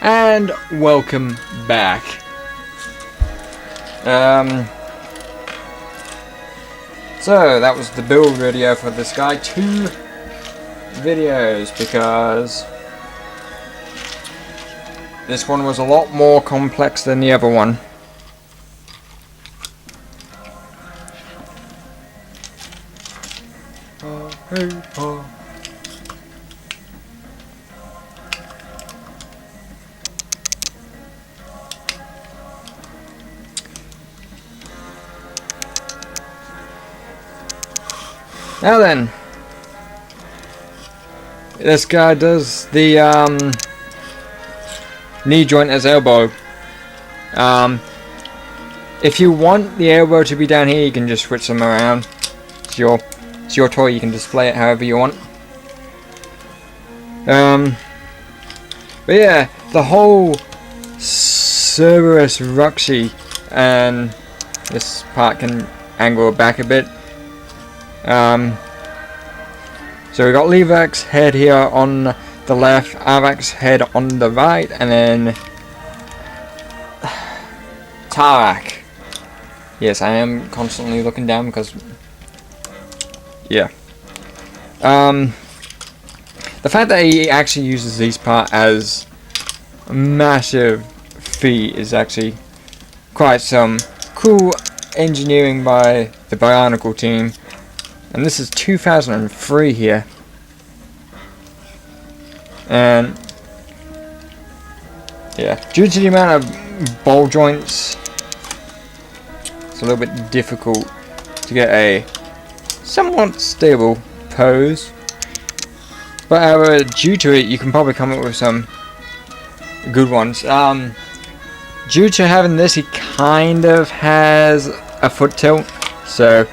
And welcome back. So that was the build video for this guy. 2 videos because this one was a lot more complex than the other one. Now then, this guy does the knee joint as elbow. If you want the elbow to be down here, you can just switch them around. It's your toy. You can display it however you want. But yeah, the whole Cerberus Rahkshi, and this part can angle back a bit. So we got Levax's head here on the left, Avak's head on the right, and then Tarak. Yes, I am constantly looking down because, yeah. The fact that he actually uses these part as a massive feat is actually quite some cool engineering by the Bionicle team. And this is 2003 here. And yeah, due to the amount of ball joints, it's a little bit difficult to get a somewhat stable pose. But due to it, you can probably come up with some good ones. Due to having this, he kind of has a foot tilt, so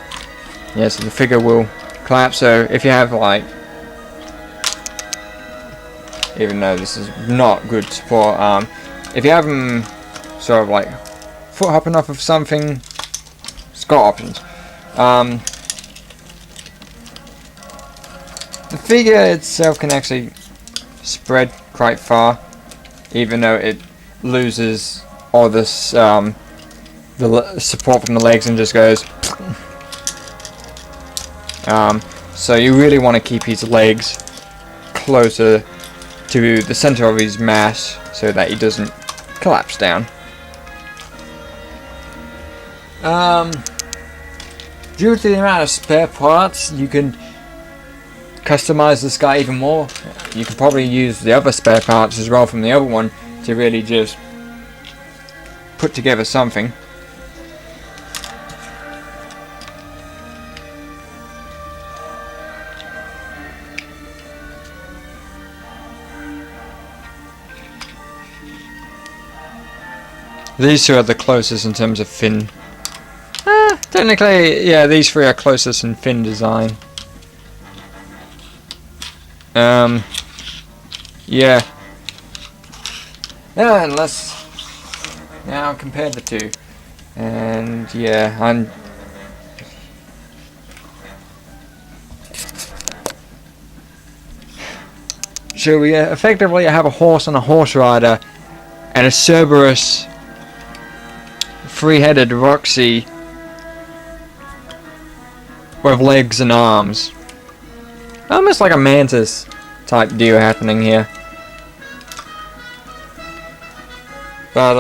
yeah, so the figure will collapse. So if you have, like, even though this is not good support, if you have them sort of like foot hopping off of something, it's got options. The figure itself can actually spread quite far, even though it loses all this the support from the legs and just goes. So you really want to keep his legs closer to the center of his mass so that he doesn't collapse down. Due to the amount of spare parts, you can customize this guy even more. You can probably use the other spare parts as well from the other one to really just put together something. These 2 are the closest in terms of fin. Technically, yeah, these 3 are closest in fin design. Yeah. Yeah, and let's now compare the 2. And yeah, so we effectively have a horse and a horse rider, and a Cerberus 3-headed Rahkshi with legs and arms. Almost like a mantis type deal happening here. But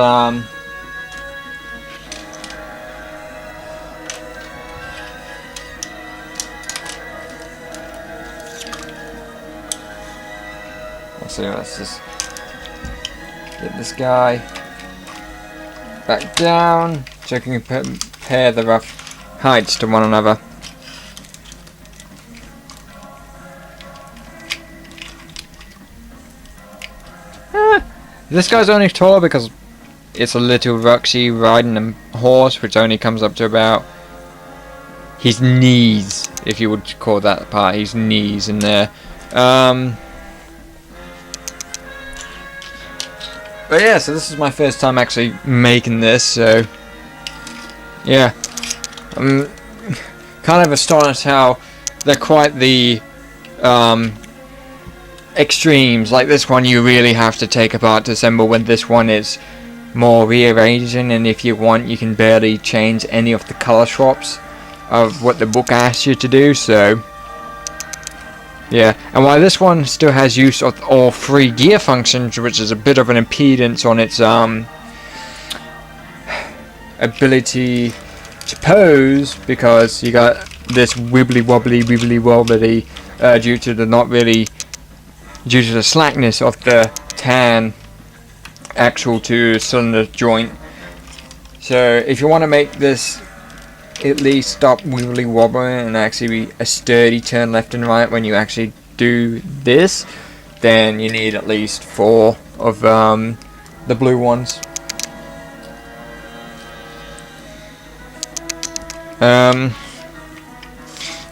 let's just get this guy back down so I can compare the rough heights to one another. This guy's only taller because it's a little Rahkshi riding a horse, which only comes up to about his knees, if you would call that part, his knees in there. But yeah, so this is my first time actually making this, so yeah, I'm kind of astonished how they're quite the extremes, like this one you really have to take apart to assemble, when this one is more rearranging, and if you want you can barely change any of the color swaps of what the book asks you to do. So yeah, and while this one still has use of all 3 gear functions, which is a bit of an impedance on its ability to pose, because you got this wibbly wobbly due to the slackness of the tan axle to cylinder joint. So if you want to make this at least stop wibbly wobbling and actually be a sturdy turn left and right when you actually do this, then you need at least 4 of the blue ones.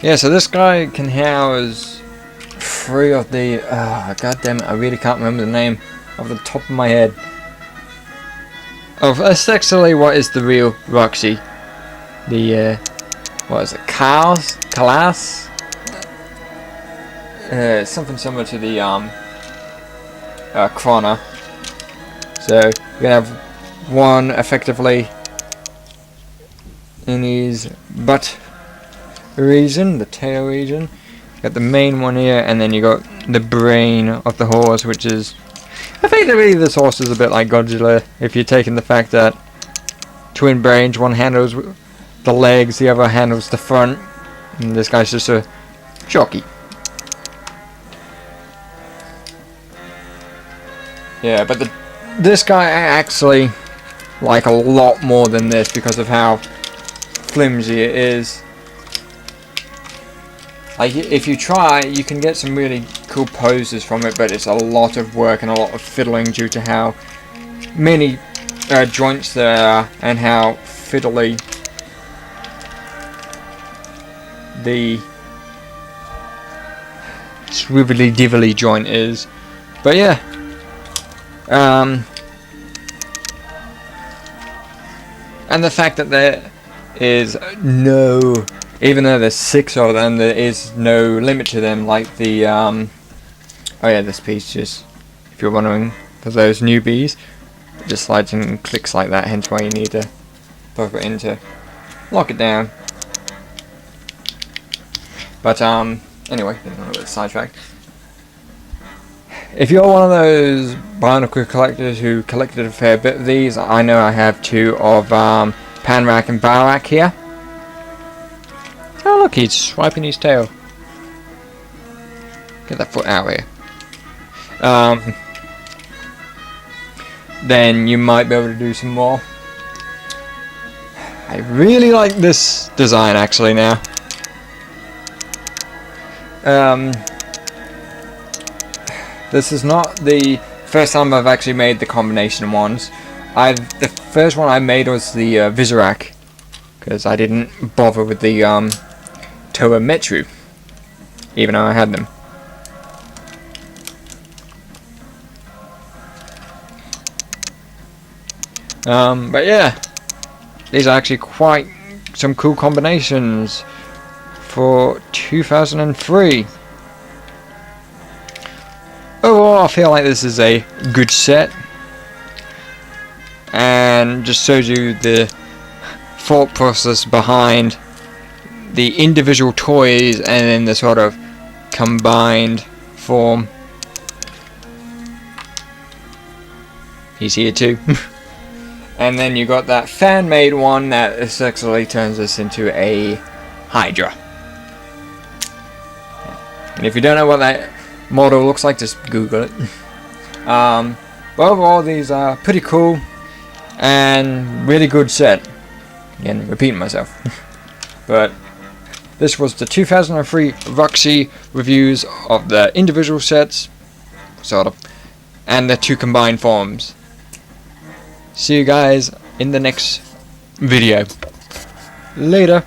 Yeah, so this guy can house 3 of the god damn it, I really can't remember the name off the top of my head of essentially what is the real Rahkshi. The what is it, Kalas? Something similar to the Krona. So you're gonna have one effectively in his butt region, the tail region. You got the main one here, and then you got the brain of the horse, which is effectively, this horse is a bit like Godzilla, if you're taking the fact that twin brains, one handles the legs, the other handles the front, and this guy's just a jockey. Yeah, but this guy I actually like a lot more than this because of how flimsy it is. Like, if you try, you can get some really cool poses from it, but it's a lot of work and a lot of fiddling due to how many joints there are and how fiddly the swivelly divelly joint is. But yeah, and the fact that there is no, even though there's 6 of them, there is no limit to them, like the oh yeah, this piece, just if you're wondering, for those newbies, it just slides and clicks like that, hence why you need to plug it in to lock it down. But anyway, getting a little bit sidetracked. If you're one of those Bionicle collectors who collected a fair bit of these, I know I have 2 of Panrak and Barak here. Oh look, he's swiping his tail. Get that foot out of here. Then you might be able to do some more. I really like this design actually now. This is not the first time I've actually made the combination ones. The first one I made was the Visorak, because I didn't bother with the Toa Metru, even though I had them. But yeah, these are actually quite some cool combinations for 2003. Overall, I feel like this is a good set, and just shows you the thought process behind the individual toys and then the sort of combined form. He's here too. And then you got that fan-made one that essentially turns this into a Hydra. And if you don't know what that model looks like, just Google it. But overall, these are pretty cool and really good set. Again, repeating myself. But this was the 2003 Rahkshi reviews of the individual sets, sort of, and the 2 combined forms. See you guys in the next video. Later.